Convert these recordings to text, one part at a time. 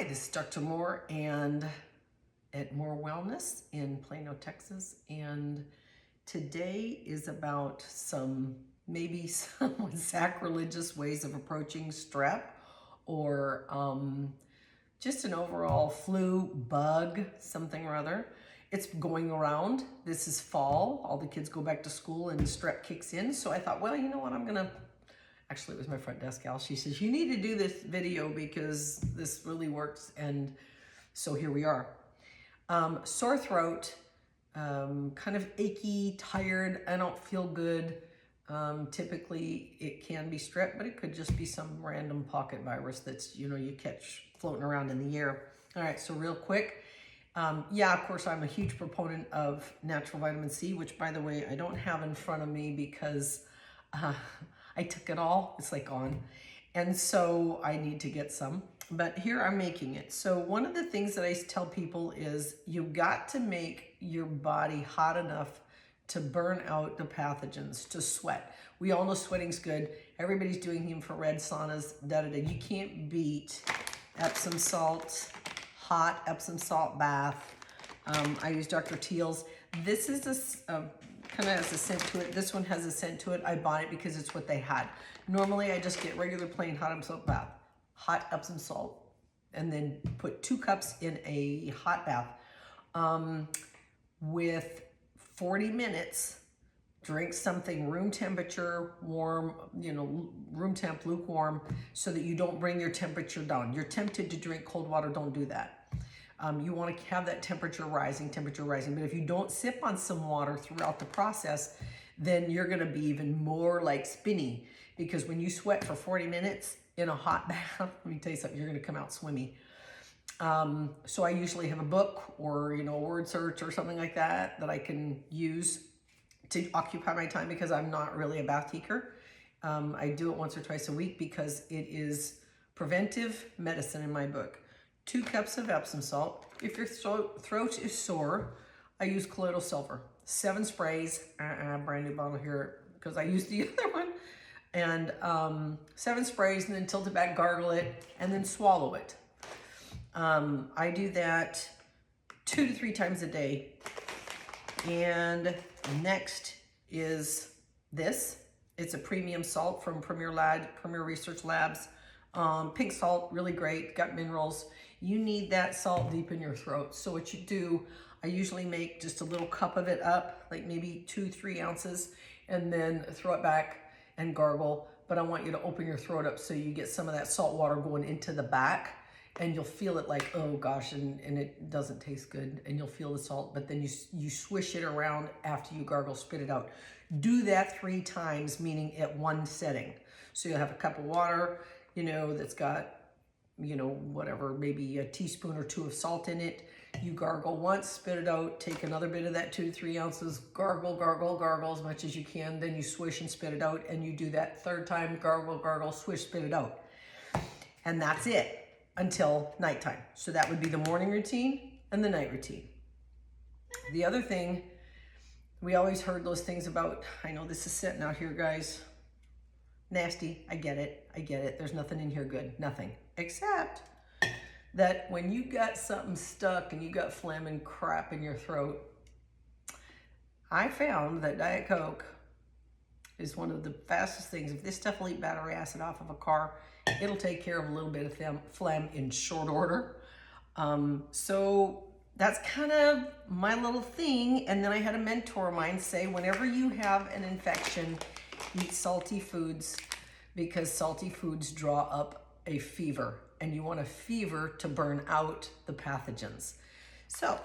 this is Dr. Moore and at Moore-Welllness in Plano, Texas. And today is about maybe some sacrilegious ways of approaching strep or just an overall flu, bug, something or other. It's going around. This is fall. All the kids go back to school and strep kicks in. So I thought, well, you know what, actually, it was my front desk gal. She says, you need to do this video because this really works. And so here we are. Sore throat, kind of achy, tired, I don't feel good. Typically it can be strep, but it could just be some random pocket virus that's, you catch floating around in the air. All right, so real quick. Yeah, of course, I'm a huge proponent of natural vitamin C, which, by the way, I don't have in front of me because I took it all. It's like gone. And so I need to get some. But here I'm making it. So one of the things that I tell people is you got to make your body hot enough to burn out the pathogens, to sweat. We all know sweating's good. Everybody's doing infrared saunas, da-da-da. You can't beat Epsom salt, hot Epsom salt bath. I use Dr. Teal's. This is kind of has a scent to it. This one has a scent to it. I bought it because it's what they had. Normally, I just get regular plain hot Epsom salt bath, hot Epsom salt, and then put 2 cups in a hot bath. With 40 minutes, drink something room temperature, warm, room temp, lukewarm, so that you don't bring your temperature down. You're tempted to drink cold water, don't do that. You want to have that temperature rising. But if you don't sip on some water throughout the process, then you're going to be even more like spinny, because when you sweat for 40 minutes in a hot bath, let me tell you something, you're going to come out swimmy. So I usually have a book or, a word search or something like that I can use to occupy my time, because I'm not really a bath taker. I do it once or twice a week because it is preventive medicine in my book. 2 cups of Epsom salt. If your throat is sore, I use colloidal silver. 7 sprays, brand new bottle here because I used the other one. And 7 sprays, and then tilt it back, gargle it, and then swallow it. I do that 2 to 3 times a day. And next is this. It's a premium salt from Premier Research Labs. Pink salt, really great, got minerals. You need that salt deep in your throat. So what you do, I usually make just a little cup of it up, like maybe 2-3 ounces, and then throw it back and gargle. But I want you to open your throat up so you get some of that salt water going into the back, and you'll feel it like, oh gosh, and it doesn't taste good, and you'll feel the salt, but then you swish it around after you gargle, spit it out. Do that 3 times, meaning at one setting. So you'll have a cup of water, that's got, whatever, maybe a teaspoon or 2 of salt in it. You gargle once, spit it out, take another bit of that 2 to 3 ounces, gargle as much as you can, then you swish and spit it out, and you do that 3rd time, gargle, swish, spit it out. And that's it until nighttime. So that would be the morning routine and the night routine. The other thing, we always heard those things about, I know this is sitting out here, guys, nasty, I get it, there's nothing in here good, nothing, except that when you got something stuck and you got phlegm and crap in your throat, I found that Diet Coke is one of the fastest things. If this stuff will eat battery acid off of a car, it'll take care of a little bit of phlegm in short order. So that's kind of my little thing. And then I had a mentor of mine say, whenever you have an infection, eat salty foods, because salty foods draw up a fever, and you want a fever to burn out the pathogens. So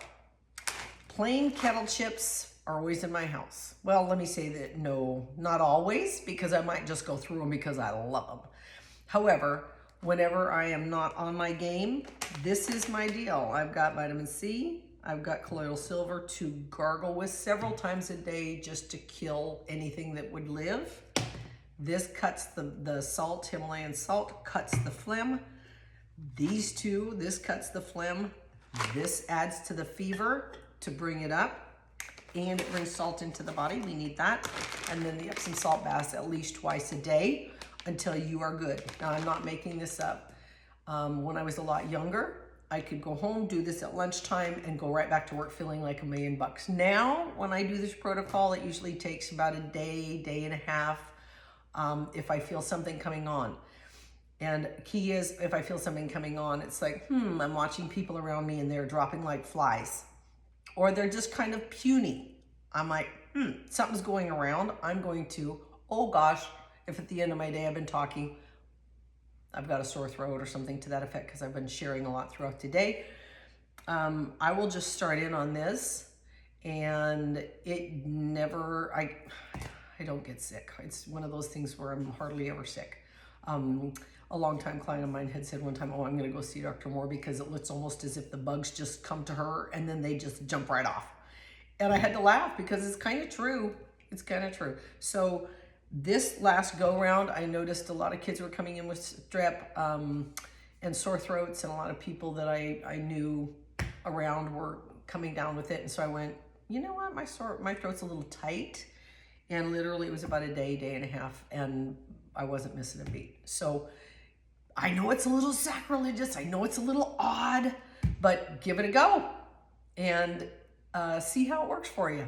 plain kettle chips are always in my house. Well, let me say that no, not always, because I might just go through them because I love them. However, whenever I am not on my game, this is my deal. I've got vitamin C, I've got colloidal silver to gargle with several times a day just to kill anything that would live. This cuts the salt, Himalayan salt, cuts the phlegm. These 2, this cuts the phlegm. This adds to the fever to bring it up, and it brings salt into the body. We need that. And then the Epsom salt baths at least twice a day until you are good. Now, I'm not making this up. When I was a lot younger, I could go home, do this at lunchtime, and go right back to work feeling like $1,000,000. Now, when I do this protocol, it usually takes about a day, day and a half, if I feel something coming on. And key is, if I feel something coming on, it's like, I'm watching people around me and they're dropping like flies. Or they're just kind of puny. I'm like, something's going around. I'm going to, oh gosh, if at the end of my day I've been talking, I've got a sore throat or something to that effect because I've been sharing a lot throughout the day. I will just start in on this, and it never, I don't get sick. It's one of those things where I'm hardly ever sick. A longtime client of mine had said one time, oh, I'm going to go see Dr. Moore because it looks almost as if the bugs just come to her and then they just jump right off. And I had to laugh because it's kind of true. It's kind of true. So this last go round, I noticed a lot of kids were coming in with strep and sore throats, and a lot of people that I knew around were coming down with it. And so I went, you know what, my throat's a little tight. And literally it was about a day, day and a half, and I wasn't missing a beat. So I know it's a little sacrilegious. I know it's a little odd, but give it a go and see how it works for you.